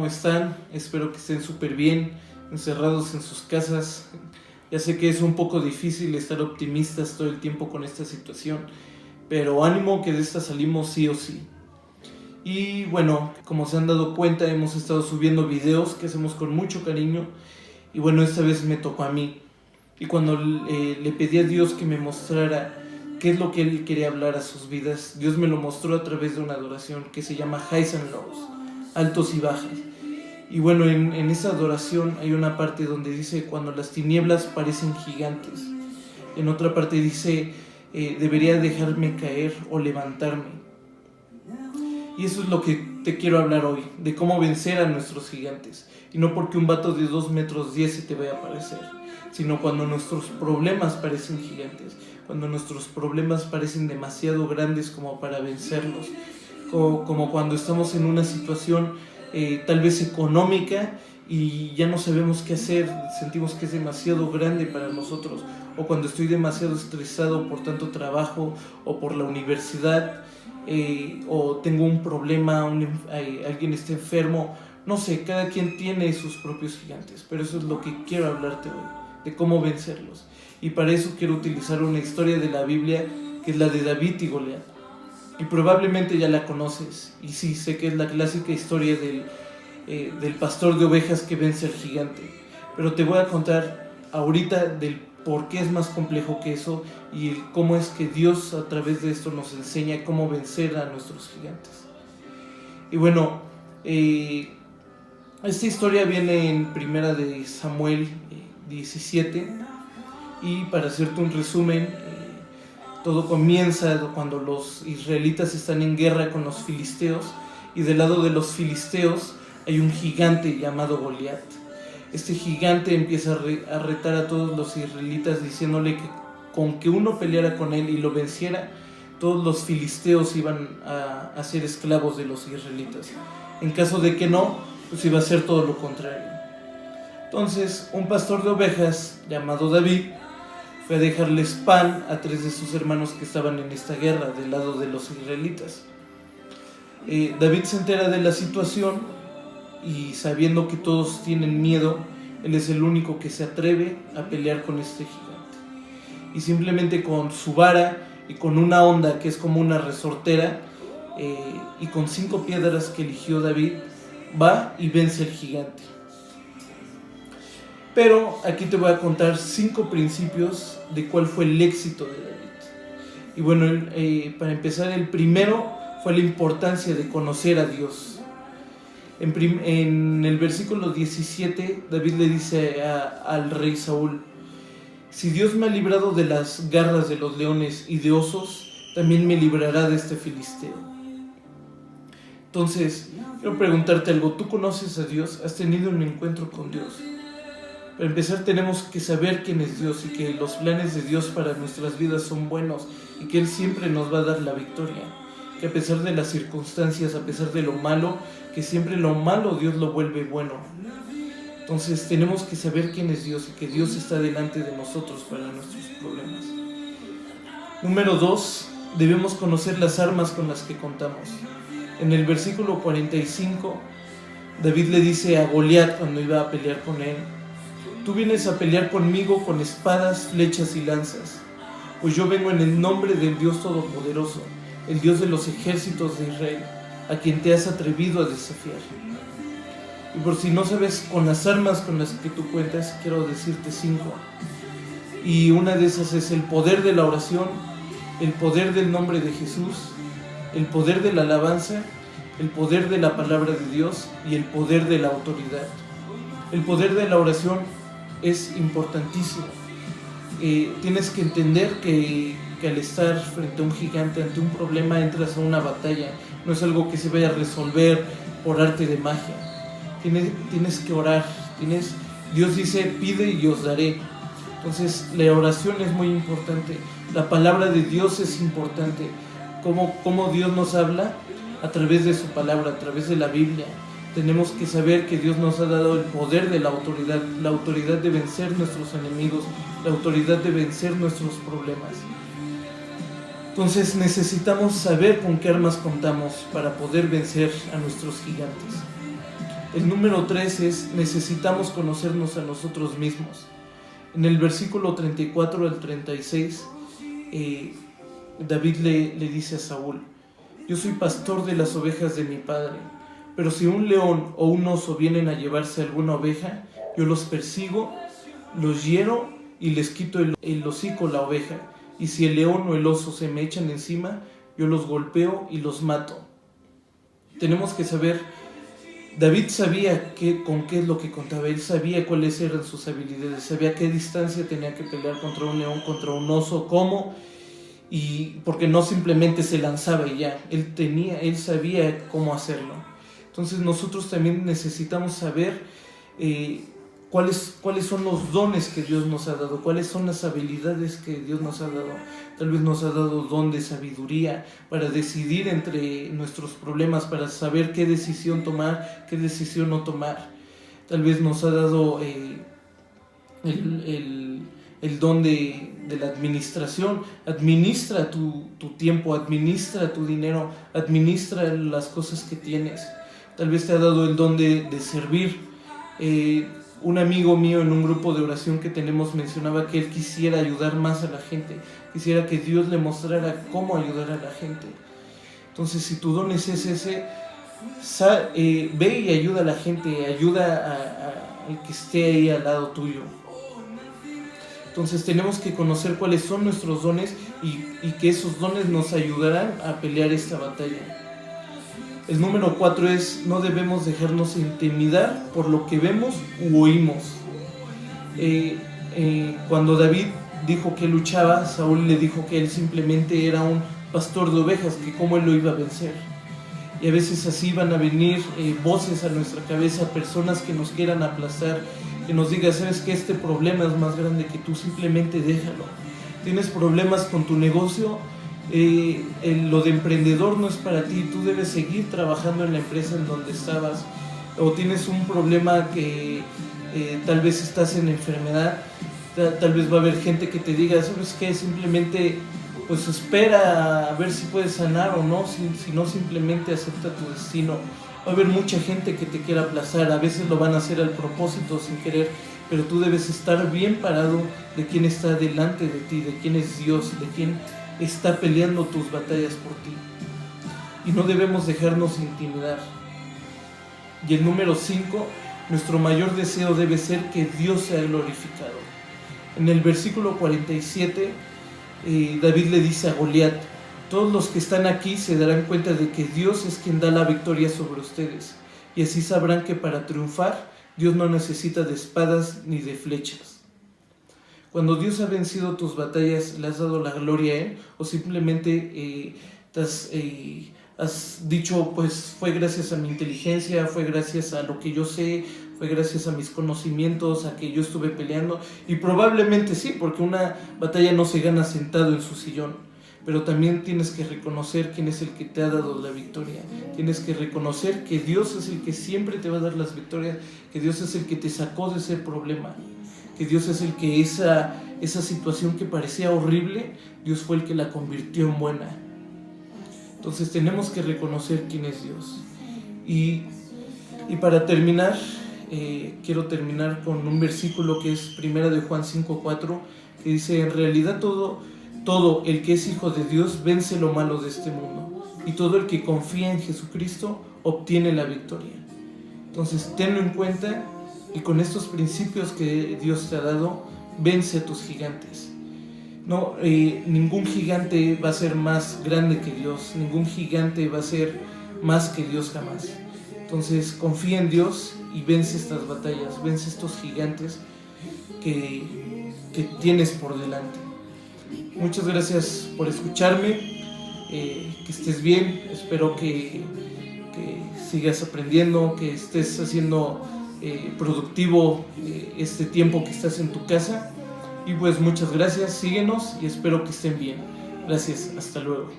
¿cómo están? Espero que estén súper bien, encerrados en sus casas. Ya sé que es un poco difícil estar optimistas todo el tiempo con esta situación, pero ánimo que de esta salimos sí o sí. Y bueno, como se han dado cuenta, hemos estado subiendo videos que hacemos con mucho cariño. Y bueno, esta vez me tocó a mí. Y cuando le pedí a Dios que me mostrara qué es lo que Él quería hablar a sus vidas, Dios me lo mostró a través de una adoración que se llama Highs and Lows, altos y bajas. Y bueno, en esa adoración hay una parte donde dice cuando las tinieblas parecen gigantes. En otra parte dice debería dejarme caer o levantarme. Y eso es lo que te quiero hablar hoy, de cómo vencer a nuestros gigantes. Y no porque un vato de 2 metros 10 se te vaya a aparecer, sino cuando nuestros problemas parecen gigantes, cuando nuestros problemas parecen demasiado grandes como para vencerlos, como cuando estamos en una situación tal vez económica y ya no sabemos qué hacer, sentimos que es demasiado grande para nosotros, o cuando estoy demasiado estresado por tanto trabajo o por la universidad, o tengo un problema, alguien está enfermo, no sé, cada quien tiene sus propios gigantes, pero eso es lo que quiero hablarte hoy, de cómo vencerlos. Y para eso quiero utilizar una historia de la Biblia que es la de David y Goliat. Y probablemente ya la conoces, y sí, sé que es la clásica historia del pastor de ovejas que vence al gigante, pero te voy a contar ahorita del por qué es más complejo que eso y cómo es que Dios a través de esto nos enseña cómo vencer a nuestros gigantes. Y bueno, esta historia viene en Primera de Samuel 17, y para hacerte un resumen, todo comienza cuando los israelitas están en guerra con los filisteos, y del lado de los filisteos hay un gigante llamado Goliat. Este gigante empieza a retar a todos los israelitas diciéndole que con que uno peleara con él y lo venciera, todos los filisteos iban a ser esclavos de los israelitas. En caso de que no, pues iba a ser todo lo contrario. Entonces, un pastor de ovejas llamado David fue a dejarles pan a 3 de sus hermanos que estaban en esta guerra del lado de los israelitas. David se entera de la situación y sabiendo que todos tienen miedo, él es el único que se atreve a pelear con este gigante. Y simplemente con su vara y con una honda que es como una resortera, y con 5 piedras que eligió David, va y vence al gigante. Pero aquí te voy a contar 5 principios de cuál fue el éxito de David. Y bueno, para empezar, el primero fue la importancia de conocer a Dios. En el versículo 17, David le dice al rey Saúl: si Dios me ha librado de las garras de los leones y de osos, también me librará de este filisteo. Entonces, quiero preguntarte algo. ¿Tú conoces a Dios? ¿Has tenido un encuentro con Dios? Para empezar, tenemos que saber quién es Dios y que los planes de Dios para nuestras vidas son buenos y que Él siempre nos va a dar la victoria. Que a pesar de las circunstancias, a pesar de lo malo, que siempre lo malo Dios lo vuelve bueno. Entonces tenemos que saber quién es Dios y que Dios está delante de nosotros para nuestros problemas. Número 2, debemos conocer las armas con las que contamos. En el versículo 45, David le dice a Goliat cuando iba a pelear con él: tú vienes a pelear conmigo con espadas, flechas y lanzas, pues yo vengo en el nombre del Dios Todopoderoso, el Dios de los ejércitos de Israel, a quien te has atrevido a desafiar. Y por si no sabes con las armas con las que tú cuentas, quiero decirte 5. Y una de esas es el poder de la oración, el poder del nombre de Jesús, el poder de la alabanza, el poder de la palabra de Dios y el poder de la autoridad. El poder de la oración es importantísimo. Tienes que entender que al estar frente a un gigante, ante un problema, entras a una batalla. No es algo que se vaya a resolver por arte de magia. Tienes que orar. Dios dice: pide y os daré. Entonces la oración es muy importante. La palabra de Dios es importante. ¿Cómo Dios nos habla? A través de su palabra, a través de la Biblia. Tenemos que saber que Dios nos ha dado el poder de la autoridad de vencer nuestros enemigos, la autoridad de vencer nuestros problemas. Entonces necesitamos saber con qué armas contamos para poder vencer a nuestros gigantes. El número 3 es: necesitamos conocernos a nosotros mismos. En el versículo 34 al 36, David le dice a Saúl: yo soy pastor de las ovejas de mi padre, pero si un león o un oso vienen a llevarse alguna oveja, yo los persigo, los hiero y les quito el hocico a la oveja. Y si el león o el oso se me echan encima, yo los golpeo y los mato. Tenemos que saber, David sabía con qué es lo que contaba. Él sabía cuáles eran sus habilidades, sabía a qué distancia tenía que pelear contra un león, contra un oso, cómo, y porque no simplemente se lanzaba y ya. Él sabía cómo hacerlo. Entonces nosotros también necesitamos saber cuáles son los dones que Dios nos ha dado, cuáles son las habilidades que Dios nos ha dado. Tal vez nos ha dado don de sabiduría para decidir entre nuestros problemas, para saber qué decisión tomar, qué decisión no tomar. Tal vez nos ha dado el don de la administración. Administra tu tiempo, administra tu dinero, administra las cosas que tienes. Tal vez te ha dado el don de servir. Un amigo mío en un grupo de oración que tenemos mencionaba que él quisiera ayudar más a la gente, quisiera que Dios le mostrara cómo ayudar a la gente. Entonces, si tu don es ese, ve y ayuda a la gente, ayuda al que esté ahí al lado tuyo. Entonces tenemos que conocer cuáles son nuestros dones y que esos dones nos ayudarán a pelear esta batalla. El número 4 es: no debemos dejarnos intimidar por lo que vemos u oímos. Cuando David dijo que luchaba, Saúl le dijo que él simplemente era un pastor de ovejas, que cómo él lo iba a vencer. Y a veces así van a venir voces a nuestra cabeza, personas que nos quieran aplastar, que nos digan: sabes que este problema es más grande que tú, simplemente déjalo. Tienes problemas con tu negocio, lo de emprendedor no es para ti, tú debes seguir trabajando en la empresa en donde estabas. O tienes un problema que tal vez estás en enfermedad, tal vez va a haber gente que te diga: sabes que simplemente pues espera a ver si puedes sanar o no, si no, simplemente acepta tu destino. Va a haber mucha gente que te quiera aplazar, a veces lo van a hacer al propósito, sin querer, pero tú debes estar bien parado de quién está delante de ti, de quién es Dios, de quién está peleando tus batallas por ti. Y no debemos dejarnos intimidar. Y el número 5, nuestro mayor deseo debe ser que Dios sea glorificado. En el versículo 47, David le dice a Goliat: todos los que están aquí se darán cuenta de que Dios es quien da la victoria sobre ustedes, y así sabrán que para triunfar Dios no necesita de espadas ni de flechas. Cuando Dios ha vencido tus batallas, ¿le has dado la gloria a Él? ¿O simplemente has dicho, pues fue gracias a mi inteligencia, fue gracias a lo que yo sé, fue gracias a mis conocimientos, a que yo estuve peleando? Y probablemente sí, porque una batalla no se gana sentado en su sillón. Pero también tienes que reconocer quién es el que te ha dado la victoria. Tienes que reconocer que Dios es el que siempre te va a dar las victorias, que Dios es el que te sacó de ese problema, que Dios es el que esa situación que parecía horrible, Dios fue el que la convirtió en buena. Entonces tenemos que reconocer quién es Dios. Y para terminar, quiero terminar con un versículo que es 1 de Juan 5:4, que dice: en realidad todo el que es hijo de Dios vence lo malo de este mundo, y todo el que confía en Jesucristo obtiene la victoria. Entonces tenlo en cuenta, y con estos principios que Dios te ha dado, vence a tus gigantes. No, ningún gigante va a ser más grande que Dios, ningún gigante va a ser más que Dios jamás. Entonces confía en Dios y vence estas batallas, vence estos gigantes que tienes por delante. Muchas gracias por escucharme, que estés bien, espero que sigas aprendiendo, que estés haciendo productivo este tiempo que estás en tu casa. Y pues muchas gracias, síguenos y espero que estén bien. Gracias, hasta luego.